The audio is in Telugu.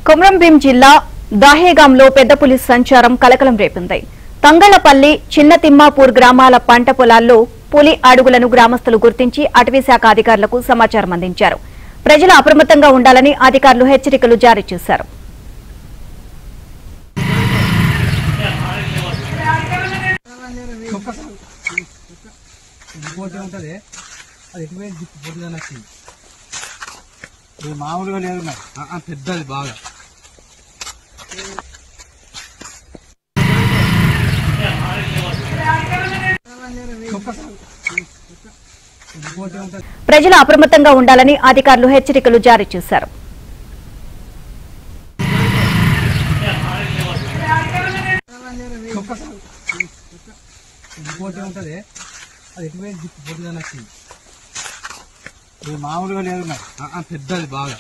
కొమరంభీం జిల్లా దాహేగాంలో పెద్ద పులి సంచారం కలకలం రేపింది. తంగళ్లపల్లి, చిన్న తిమ్మాపూర్ గ్రామాల పంట పొలాల్లో పులి అడుగులను గ్రామస్తులు గుర్తించి అటవీశాఖ అధికారులకు సమాచారం అందించారు. ప్రజలు అప్రమత్తంగా ఉండాలని అధికారులు హెచ్చరికలు జారీ చేశారు. మామూలుగా లేదు పెద్దది బాగా ప్రజలు అప్రమత్తంగా ఉండాలని అధికారులు హెచ్చరికలు జారీ చేశారు. మామూలుగా లేదు పెద్దది బాగా